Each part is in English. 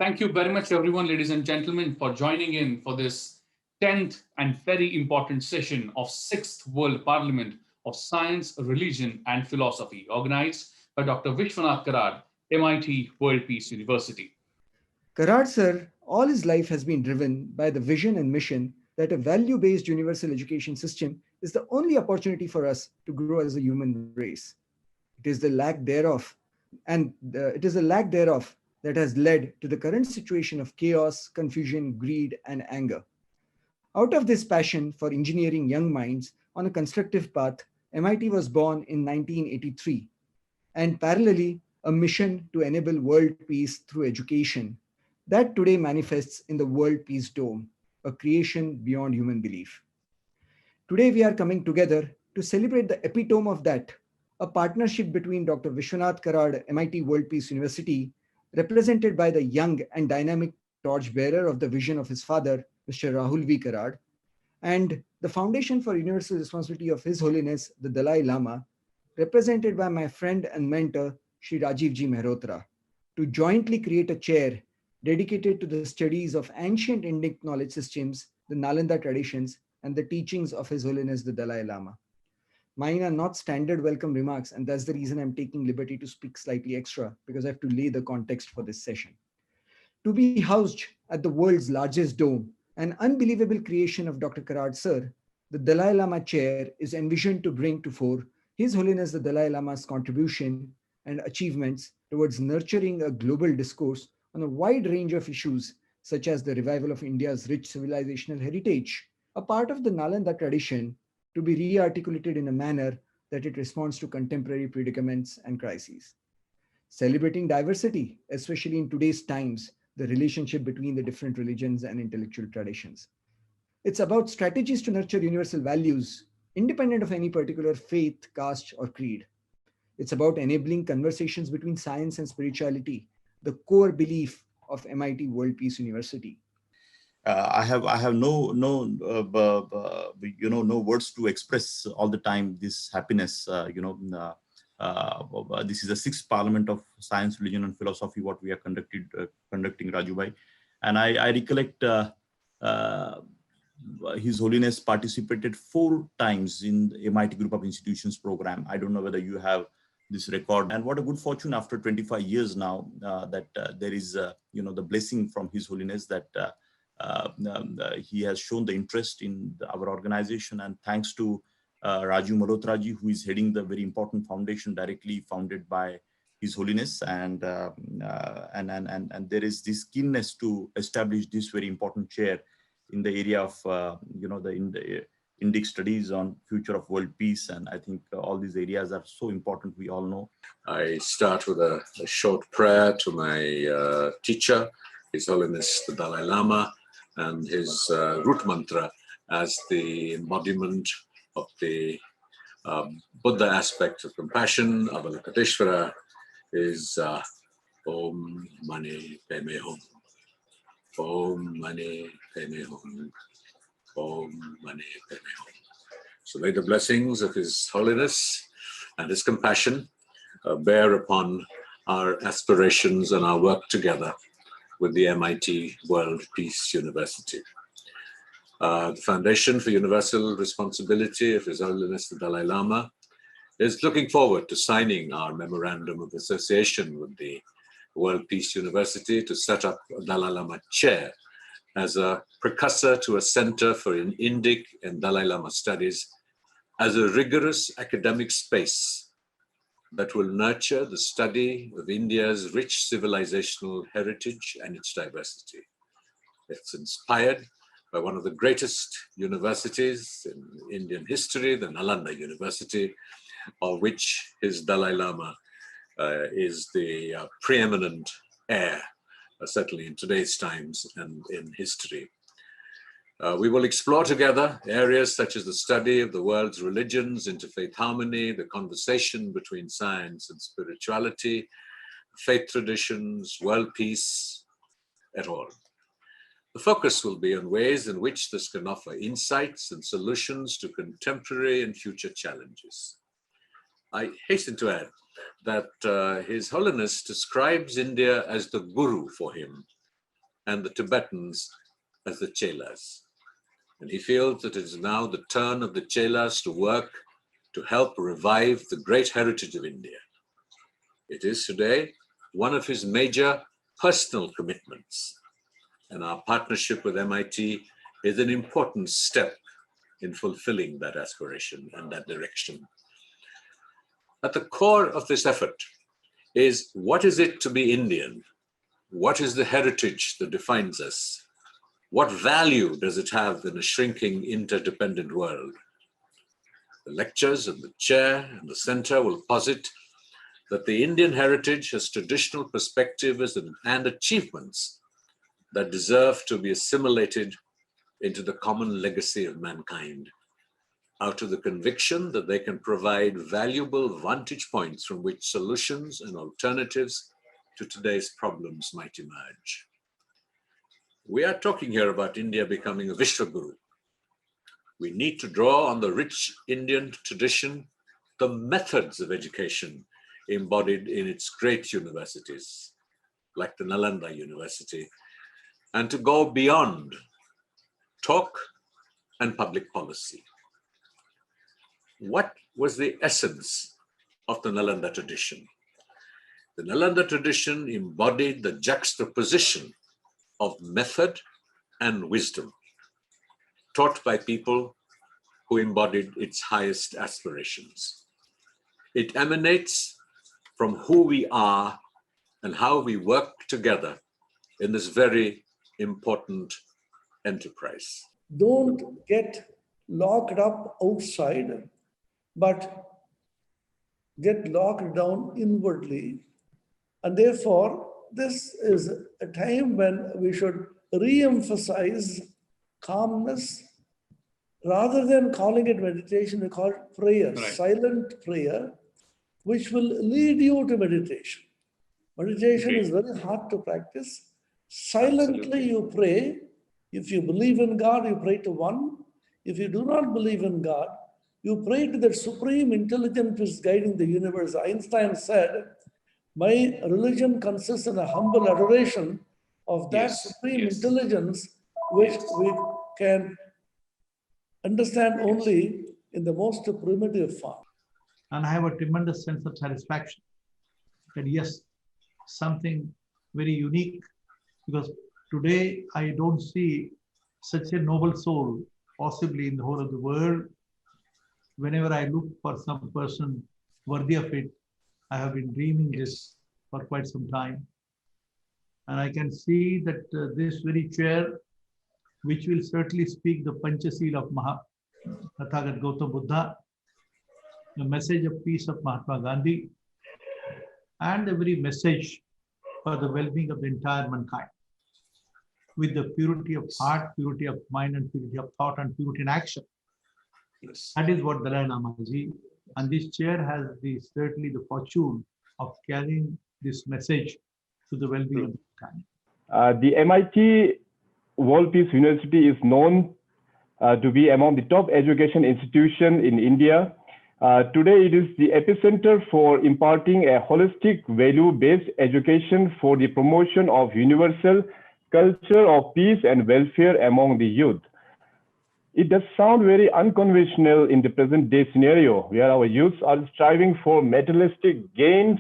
Thank you very much, everyone, ladies and gentlemen, for joining in for this 10th and very important session of 6th World Parliament of Science, Religion and Philosophy, organized by Dr. Vishwanath Karad, MIT World Peace University. Karad sir, all his life has been driven by the vision and mission that a value-based universal education system is the only opportunity for us to grow as a human race. It is the lack thereof, it is the lack thereof that has led to the current situation of chaos, confusion, greed, and anger. Out of this passion for engineering young minds on a constructive path, MIT was born in 1983, and parallelly, a mission to enable world peace through education that today manifests in the World Peace Dome, a creation beyond human belief. Today, we are coming together to celebrate the epitome of that, a partnership between Dr. Vishwanath Karad, MIT World Peace University, represented by the young and dynamic torchbearer of the vision of his father, Mr. Rahul V. Karad, and the Foundation for Universal Responsibility of His Holiness the Dalai Lama, represented by my friend and mentor, Shri Rajiv Mehrotra, to jointly create a chair dedicated to the studies of ancient Indic knowledge systems, the Nalanda traditions, and the teachings of His Holiness the Dalai Lama. Mine are not standard welcome remarks, and that's the reason I'm taking liberty to speak slightly extra, because I have to lay the context for this session. To be housed at the world's largest dome, an unbelievable creation of Dr. Karad Sir, the Dalai Lama Chair is envisioned to bring to fore His Holiness the Dalai Lama's contribution and achievements towards nurturing a global discourse on a wide range of issues, such as the revival of India's rich civilizational heritage, a part of the Nalanda tradition, to be re-articulated in a manner that it responds to contemporary predicaments and crises. Celebrating diversity, especially in today's times, the relationship between the different religions and intellectual traditions. It's about strategies to nurture universal values, independent of any particular faith, caste, or creed. It's about enabling conversations between science and spirituality, the core belief of MIT World Peace University. I have no words to express all the time this happiness. This is the 6th Parliament of Science, Religion and Philosophy, what we are conducting, Raju. And I recollect His Holiness participated 4 times in the MIT Group of Institutions program. I don't know whether you have this record, and what a good fortune after 25 years now that there is the blessing from His Holiness that he has shown the interest in our organization, and thanks to Rajiv Mehrotra ji, who is heading the very important foundation directly founded by His Holiness, and there is this keenness to establish this very important chair in the area of the Indic studies on future of world peace, and I think all these areas are so important. We all know. I start with a short prayer to my teacher, His Holiness the Dalai Lama, and his root mantra as the embodiment of the Buddha aspect of compassion, Avalokiteshvara, is Om Mani Padme Hum. Om Mani Padme Hum. Om Mani Padme Hum. So may the blessings of His Holiness and His compassion bear upon our aspirations and our work together with the MIT World Peace University. The Foundation for Universal Responsibility of His Holiness the Dalai Lama is looking forward to signing our Memorandum of Association with the World Peace University to set up a Dalai Lama Chair as a precursor to a Center for Indic and Dalai Lama Studies as a rigorous academic space that will nurture the study of India's rich civilizational heritage and its diversity. It's inspired by one of the greatest universities in Indian history, the Nalanda University, of which His Dalai Lama is the preeminent heir, certainly in today's times and in history. We will explore together areas such as the study of the world's religions, interfaith harmony, the conversation between science and spirituality, faith traditions, world peace, et al. The focus will be on ways in which this can offer insights and solutions to contemporary and future challenges. I hasten to add that His Holiness describes India as the guru for him and the Tibetans as the Chelas. And he feels that it is now the turn of the Chelas to work to help revive the great heritage of India. It is today one of his major personal commitments, and our partnership with MIT is an important step in fulfilling that aspiration and that direction. At the core of this effort is, what is it to be Indian? What is the heritage that defines us? What value does it have in a shrinking, interdependent world? The lectures and the chair and the center will posit that the Indian heritage has traditional perspectives and achievements that deserve to be assimilated into the common legacy of mankind, out of the conviction that they can provide valuable vantage points from which solutions and alternatives to today's problems might emerge. We are talking here about India becoming a Vishwaguru. We need to draw on the rich Indian tradition, the methods of education embodied in its great universities, like the Nalanda University, and to go beyond talk and public policy. What was the essence of the Nalanda tradition? The Nalanda tradition embodied the juxtaposition of method and wisdom, taught by people who embodied its highest aspirations. It emanates from who we are and how we work together in this very important enterprise. Don't get locked up outside, but get locked down inwardly. And therefore, this is a time when we should re-emphasize calmness. Rather than calling it meditation, we call it prayer, Right. Silent prayer, which will lead you to meditation. Meditation is very hard to practice. Silently Absolutely. you pray. If you believe in God, you pray to one. If you do not believe in God, you pray to the supreme intelligence which is guiding the universe. Einstein said, my religion consists in a humble adoration of that supreme intelligence, which we can understand only in the most primitive form. And I have a tremendous sense of satisfaction that yes, something very unique, because today I don't see such a noble soul possibly in the whole of the world. Whenever I look for some person worthy of it, I have been dreaming this for quite some time. And I can see that this very chair, which will certainly speak the Panchasil of Tathagat Gautam Buddha, the message of peace of Mahatma Gandhi, and the very message for the well-being of the entire mankind, with the purity of heart, purity of mind, and purity of thought, and purity in action. Yes. That is what Dalai Lama Ji, and this chair has certainly the fortune of carrying this message to the well-being of mankind. The MIT World Peace University is known to be among the top education institutions in India. Today, it is the epicenter for imparting a holistic, value-based education for the promotion of universal culture of peace and welfare among the youth. It does sound very unconventional in the present day scenario, where our youths are striving for materialistic gains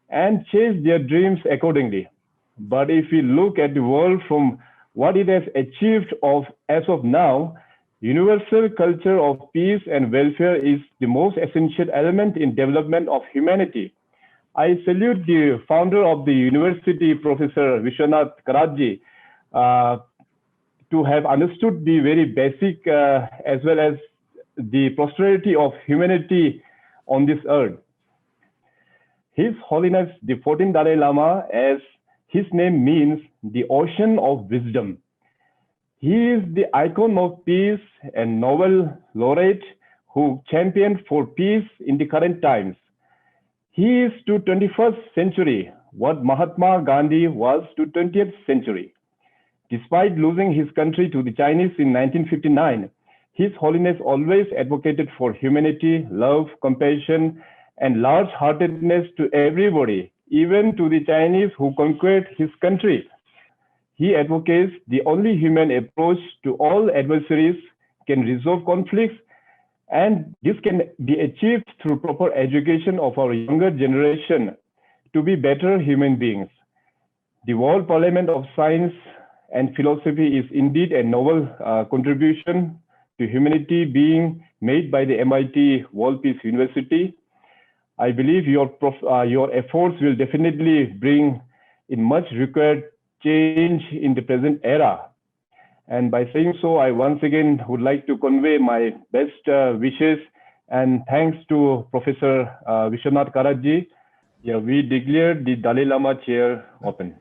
and chase their dreams accordingly. But if we look at the world from what it has achieved as of now, universal culture of peace and welfare is the most essential element in development of humanity. I salute the founder of the university, Professor Vishwanath Karatji, to have understood the very basic as well as the prosperity of humanity on this earth. His Holiness, the 14th Dalai Lama, as his name means, the ocean of wisdom. He is the icon of peace and Nobel laureate who championed for peace in the current times. He is to 21st century what Mahatma Gandhi was to 20th century. Despite losing his country to the Chinese in 1959, His Holiness always advocated for humanity, love, compassion, and large-heartedness to everybody, even to the Chinese who conquered his country. He advocates the only human approach to all adversaries can resolve conflicts, and this can be achieved through proper education of our younger generation to be better human beings. The World Parliament of Science and Philosophy is indeed a noble contribution to humanity being made by the MIT World Peace University. I believe your efforts will definitely bring in much required change in the present era. And by saying so, I once again would like to convey my best wishes and thanks to Professor Vishwanath Karatji. Yeah, we declared the Dalai Lama Chair open.